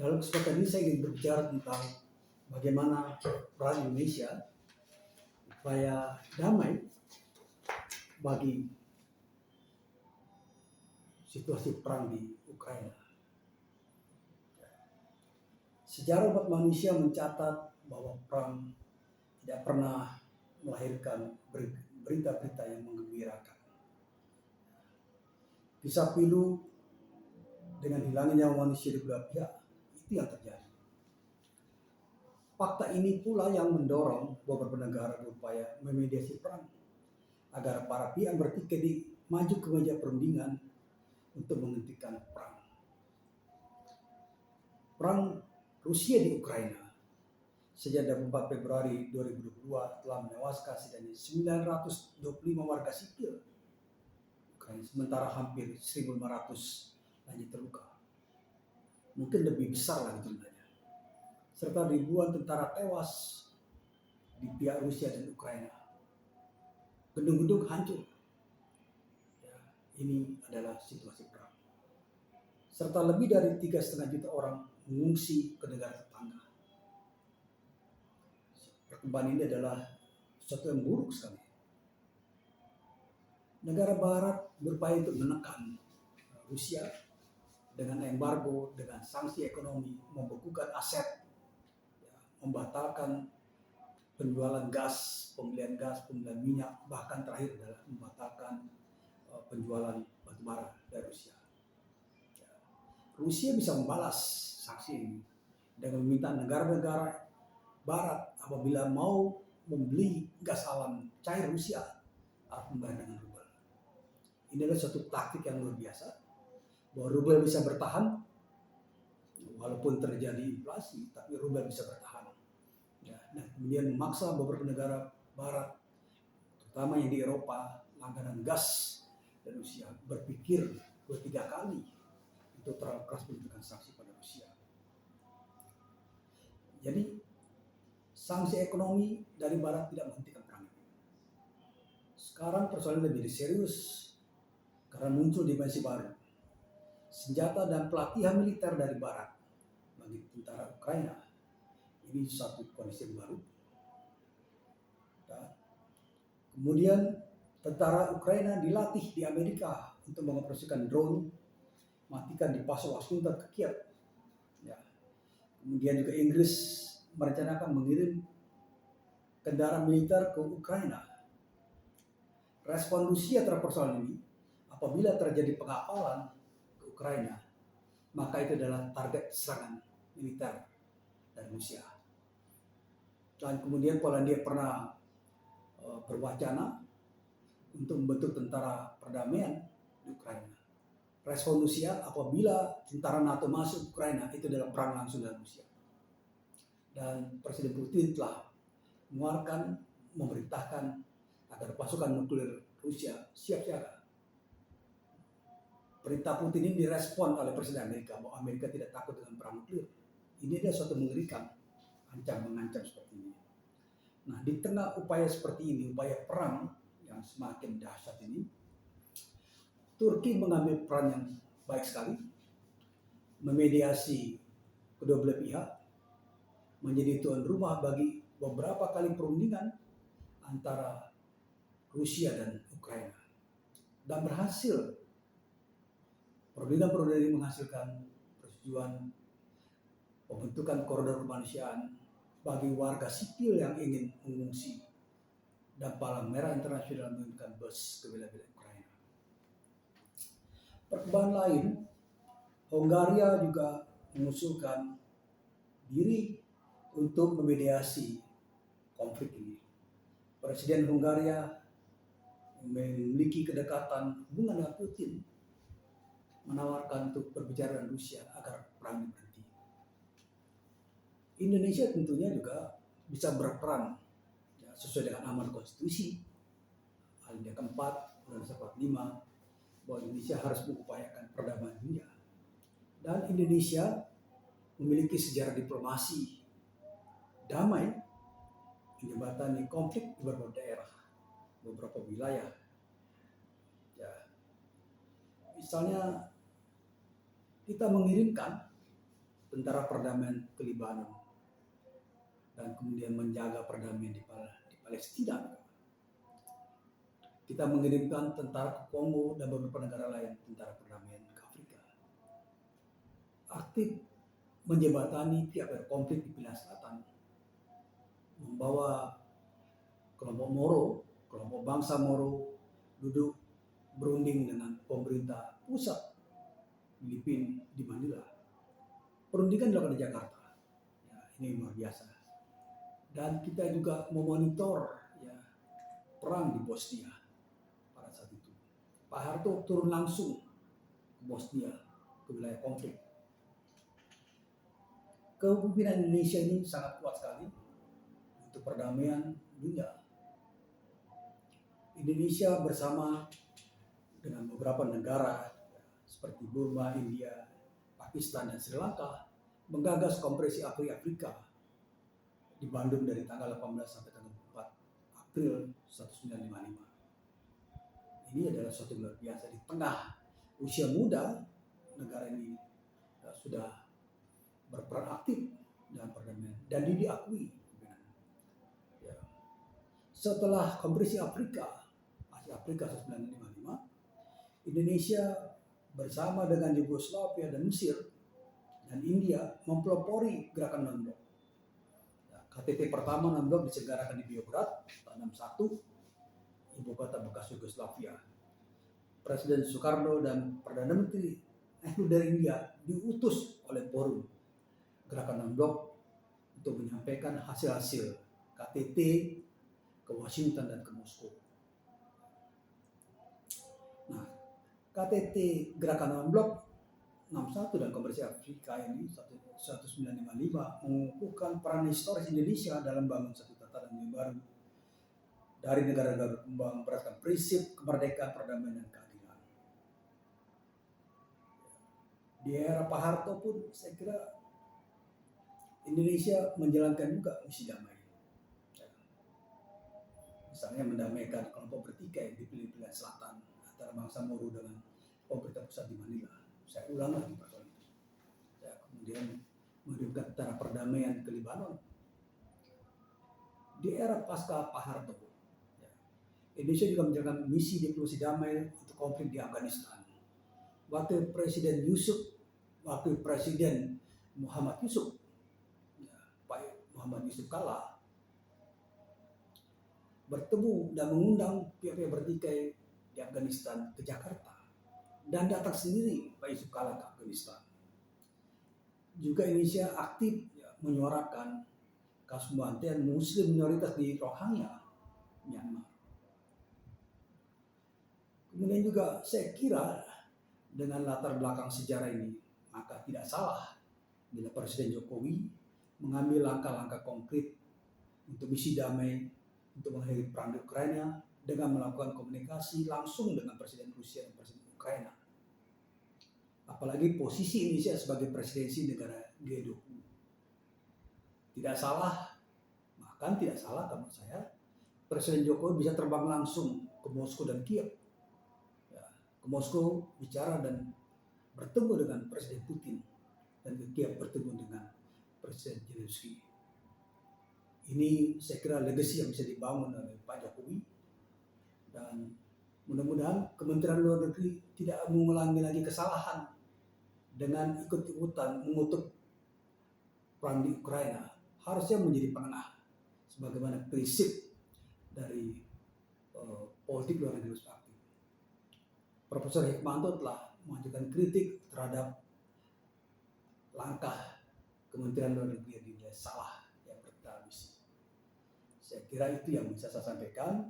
Dalam kesempatan ini saya ingin berbicara tentang bagaimana peran Indonesia supaya damai bagi situasi perang di Ukraina. Sejarah umat manusia mencatat bahwa perang tidak pernah melahirkan berita-berita yang menggembirakan. Kisah pilu dengan hilangnya nyawa manusia di belah pihak, itu yang terjadi. Fakta ini pula yang mendorong beberapa negara berupaya memediasi perang agar para pihak bertikai maju ke meja perundingan untuk menghentikan perang. Perang Rusia di Ukraina sejak 24 Februari 2022 telah menewaskan setidaknya 925 warga sipil Ukraina, sementara hampir 1.500 lanjut terluka. Mungkin lebih besar lagi jumlahnya. Serta ribuan tentara tewas di pihak Rusia dan Ukraina. Gedung-gedung hancur. Ya, ini adalah situasi perang. Serta lebih dari 3,5 juta orang mengungsi ke negara tetangga. Perkembangan ini adalah sesuatu yang buruk sekali. Negara Barat berupaya untuk menekan Rusia dengan embargo, dengan sanksi ekonomi, membekukan aset, membatalkan penjualan gas, pembelian minyak, bahkan terakhir adalah membatalkan penjualan batubara dari Rusia. Rusia bisa membalas sanksi ini dengan meminta negara-negara Barat apabila mau membeli gas alam cair Rusia harus membayar dengan rubel. Ini adalah suatu taktik yang luar biasa, bahwa rubel bisa bertahan walaupun terjadi inflasi, tapi rubel bisa bertahan. Ya, nah, kemudian memaksa beberapa negara Barat, terutama yang di Eropa, langganan gas dan Rusia, berpikir 2-3 kali untuk terlalu keras memberikan sanksi pada Rusia. Jadi sanksi ekonomi dari Barat tidak menghentikan perang ini. Sekarang persoalan lebih serius karena muncul dimensi baru. Senjata dan pelatihan militer dari Barat bagi tentara Ukraina. Ini satu kondisi baru. Dan kemudian tentara Ukraina dilatih di Amerika untuk mengoperasikan drone, matikan di Paso Washington ke Kiev. Ya. Kemudian juga Inggris merencanakan mengirim kendaraan militer ke Ukraina. Respon Rusia terhadap persoalan ini, apabila terjadi pengapalan ke Ukraina, maka itu adalah target serangan militer dari Rusia. Dan kemudian Polandia pernah berwacana untuk membentuk tentara perdamaian di Ukraina. Respon Rusia apabila tentara NATO masuk Ukraina, itu adalah perang langsung dengan Rusia. Dan Presiden Putin telah memerintahkan agar pasukan nuklir Rusia siap siaga. Perintah Putin ini direspon oleh Presiden Amerika bahwa Amerika tidak takut dengan perang nuklir. Ini adalah suatu mengerikan, mengancam seperti ini. Nah, di tengah upaya seperti ini, upaya perang yang semakin dahsyat ini, Turki mengambil peran yang baik sekali, memediasi kedua belah pihak, menjadi tuan rumah bagi beberapa kali perundingan antara Rusia dan Ukraina. Dan berhasil. Perundingan-perundingan ini menghasilkan persetujuan pembentukan koridor kemanusiaan bagi warga sipil yang ingin mengungsi, dan Palang Merah Internasional mengirimkan bus ke wilayah Ukraina. Perkembangan lain, Hongaria juga mengusulkan diri untuk memediasi konflik ini. Presiden Hongaria memiliki kedekatan hubungan dengan Putin, menawarkan untuk berbicara dengan Rusia agar perang berhenti. Indonesia tentunya juga bisa berperan ya, sesuai dengan amanat konstitusi alinea keempat Undang-Undang 45 bahwa Indonesia harus mengupayakan perdamaian dunia. Dan Indonesia memiliki sejarah diplomasi damai menjembatani konflik di beberapa daerah, beberapa wilayah. Ya, misalnya kita mengirimkan tentara perdamaian ke Lebanon dan kemudian menjaga perdamaian di Palestina. Kita mengirimkan tentara ke Kongo dan beberapa negara lain, tentara perdamaian ke Afrika. Aktif menjembatani pihak berkonflik di Pilihan Selatan, membawa kelompok Moro, kelompok bangsa Moro duduk berunding dengan pemerintah pusat Filipina di Manila. Perundingan dilakukan di Jakarta. Ya, ini luar biasa. Dan kita juga memonitor ya, perang di Bosnia pada saat itu. Pak Harto turun langsung ke Bosnia, ke wilayah konflik. Kepemimpinan Indonesia ini sangat kuat sekali untuk perdamaian dunia. Indonesia bersama dengan beberapa negara seperti Burma, India, Pakistan, dan Sri Lanka menggagas Konferensi Afrika di Bandung dari tanggal 18 sampai tanggal 4 April 1955. Ini adalah suatu luar biasa. Di tengah usia muda, negara ini sudah berperan aktif dalam perdamaian dan diakui. Ya. Setelah Konferensi Afrika, Asia Afrika 1955, Indonesia bersama dengan Yugoslavia dan Mesir dan India mempelopori gerakan non-blok. KTT pertama non-blok diselenggarakan di Beograd tahun 61, ibu kota bekas Yugoslavia. Presiden Soekarno dan Perdana Menteri Nehru dari India diutus oleh forum gerakan non-blok untuk menyampaikan hasil-hasil KTT ke Washington dan ke Moskow. Nah, KTT gerakan non-blok 61 dan Konferensi Afrika ini 1955 mengukuhkan peran historis Indonesia dalam membangun satu tatanan yang baru dari negara-negara berkembang berdasarkan prinsip kemerdekaan, perdamaian, dan keadilan. Di era Pak Harto pun saya kira Indonesia menjalankan juga misi damai. Misalnya mendamaikan kelompok bertikai di Pilihan Selatan antara bangsa Moro dengan pemerintah pusat di Manila. Saya ulang lagi persoalan itu. Ya, kemudian mengirimkan tentara perdamaian ke Lebanon. Di era pasca Pak Harto, ya, Indonesia juga menjalankan misi diplomasi damai untuk konflik di Afghanistan. Wakil Presiden Muhammad Yusuf, ya, Pak Muhammad Yusuf Kala, bertemu dan mengundang pihak-pihak bertikai di Afghanistan ke Jakarta. Dan datang sendiri Pak Yusuf Kala ke Afghanistan. Juga Indonesia aktif ya, menyuarakan kasus pembantian Muslim minoritas di Rohingya, Myanmar. Kemudian juga saya kira dengan latar belakang sejarah ini, maka tidak salah bila Presiden Jokowi mengambil langkah-langkah konkret untuk misi damai, untuk mengakhiri perang di Ukraina dengan melakukan komunikasi langsung dengan Presiden Rusia dan Presiden Ukraina. Apalagi posisi Indonesia sebagai presidensi negara G20. Tidak salah, bahkan tidak salah menurut saya, Presiden Jokowi bisa terbang langsung ke Moskow dan Kiev. Ya, ke Moskow bicara dan bertemu dengan Presiden Putin dan ke Kiev bertemu dengan Presiden Zelensky. Ini saya kira legacy yang bisa dibangun oleh Pak Jokowi, dan mudah-mudahan Kementerian Luar Negeri tidak mengulangi lagi kesalahan dengan ikut-ikutan mengutuk perang di Ukraina. Harusnya menjadi penengah sebagaimana prinsip dari politik luar negeri aktif. Profesor Hikmanto telah mengajukan kritik terhadap langkah Kementerian Luar Negeri yang dinilai salah yang bertarmisi. Saya kira itu yang bisa saya sampaikan.